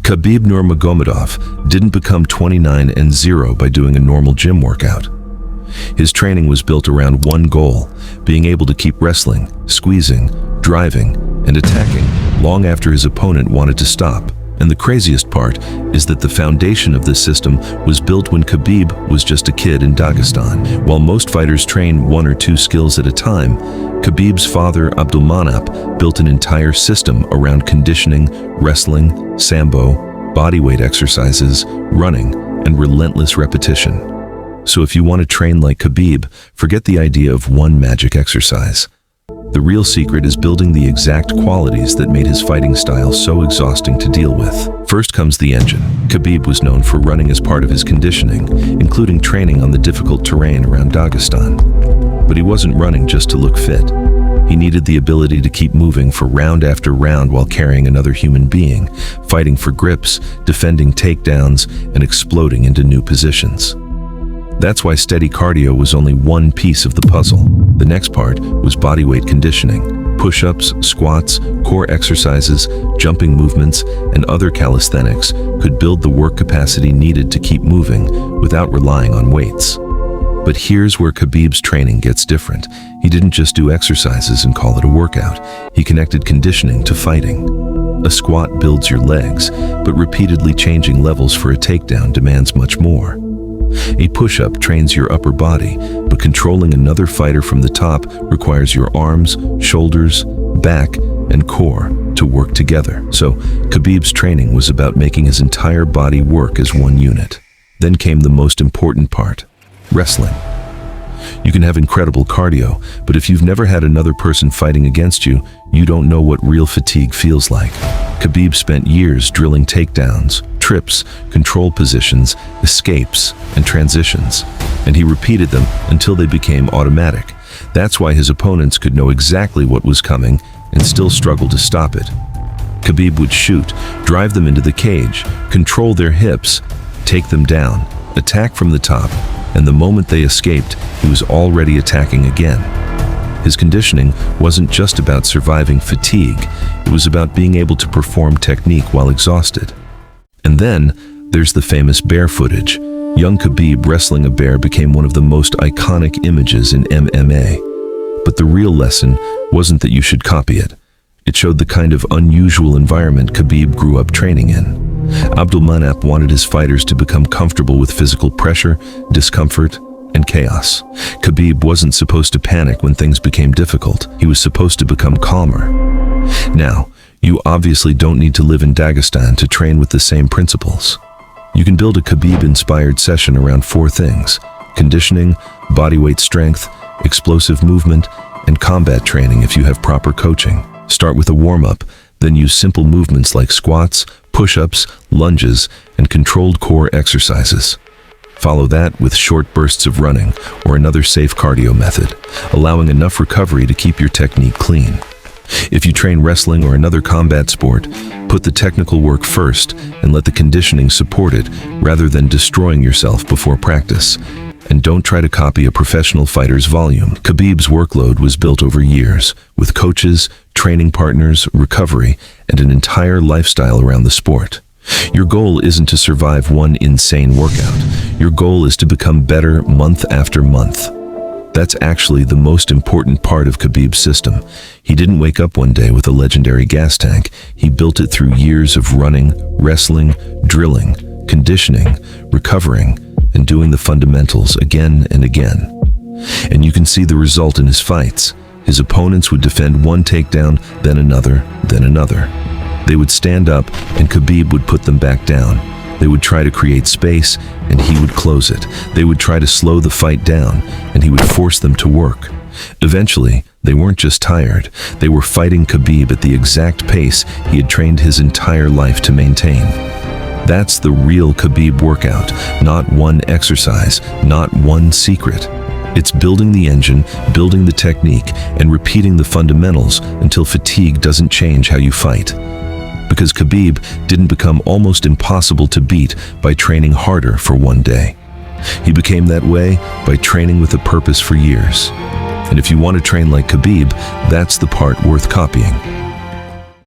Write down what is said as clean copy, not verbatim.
Khabib Nurmagomedov didn't become 29-0 by doing a normal gym workout. His training was built around one goal, being able to keep wrestling, squeezing, driving, and attacking long after his opponent wanted to stop. And the craziest part is that the foundation of this system was built when Khabib was just a kid in Dagestan. While most fighters train one or two skills at a time, Khabib's father Abdulmanap built an entire system around conditioning, wrestling, sambo, bodyweight exercises, running, and relentless repetition. So if you want to train like Khabib, forget the idea of one magic exercise. The real secret is building the exact qualities that made his fighting style so exhausting to deal with. First comes the engine. Khabib was known for running as part of his conditioning, including training on the difficult terrain around Dagestan. But he wasn't running just to look fit. He needed the ability to keep moving for round after round while carrying another human being, fighting for grips, defending takedowns, and exploding into new positions. That's why steady cardio was only one piece of the puzzle. The next part was bodyweight conditioning. Push-ups, squats, core exercises, jumping movements, and other calisthenics could build the work capacity needed to keep moving without relying on weights. But here's where Khabib's training gets different. He didn't just do exercises and call it a workout. He connected conditioning to fighting. A squat builds your legs, but repeatedly changing levels for a takedown demands much more. A push-up trains your upper body, but controlling another fighter from the top requires your arms, shoulders, back, and core to work together. So, Khabib's training was about making his entire body work as one unit. Then came the most important part: wrestling. You can have incredible cardio, but if you've never had another person fighting against you, you don't know what real fatigue feels like. Khabib spent years drilling takedowns, trips, control positions, escapes, and transitions, and he repeated them until they became automatic. That's why his opponents could know exactly what was coming and still struggle to stop it. Khabib would shoot, drive them into the cage, control their hips, take them down, attack from the top, and the moment they escaped, he was already attacking again. His conditioning wasn't just about surviving fatigue, it was about being able to perform technique while exhausted. And then, there's the famous bear footage. Young Khabib wrestling a bear became one of the most iconic images in MMA. But the real lesson wasn't that you should copy it. It showed the kind of unusual environment Khabib grew up training in. Abdulmanap wanted his fighters to become comfortable with physical pressure, discomfort, and chaos. Khabib wasn't supposed to panic when things became difficult. He was supposed to become calmer. Now, you obviously don't need to live in Dagestan to train with the same principles. You can build a Khabib-inspired session around four things: conditioning, bodyweight strength, explosive movement, and combat training if you have proper coaching. Start with a warm-up, then use simple movements like squats, push-ups, lunges, and controlled core exercises. Follow that with short bursts of running or another safe cardio method, allowing enough recovery to keep your technique clean. If you train wrestling or another combat sport, put the technical work first and let the conditioning support it rather than destroying yourself before practice. And don't try to copy a professional fighter's volume. Khabib's workload was built over years, with coaches, training partners, recovery, and an entire lifestyle around the sport. Your goal isn't to survive one insane workout. Your goal is to become better month after month. That's actually the most important part of Khabib's system. He didn't wake up one day with a legendary gas tank. He built it through years of running, wrestling, drilling, conditioning, recovering, and doing the fundamentals again and again. And you can see the result in his fights. His opponents would defend one takedown, then another, then another. They would stand up, and Khabib would put them back down. They would try to create space, and he would close it. They would try to slow the fight down, and he would force them to work. Eventually, they weren't just tired. They were fighting Khabib at the exact pace he had trained his entire life to maintain. That's the real Khabib workout, not one exercise, not one secret. It's building the engine, building the technique, and repeating the fundamentals until fatigue doesn't change how you fight. Because Khabib didn't become almost impossible to beat by training harder for one day. He became that way by training with a purpose for years. And if you want to train like Khabib, that's the part worth copying.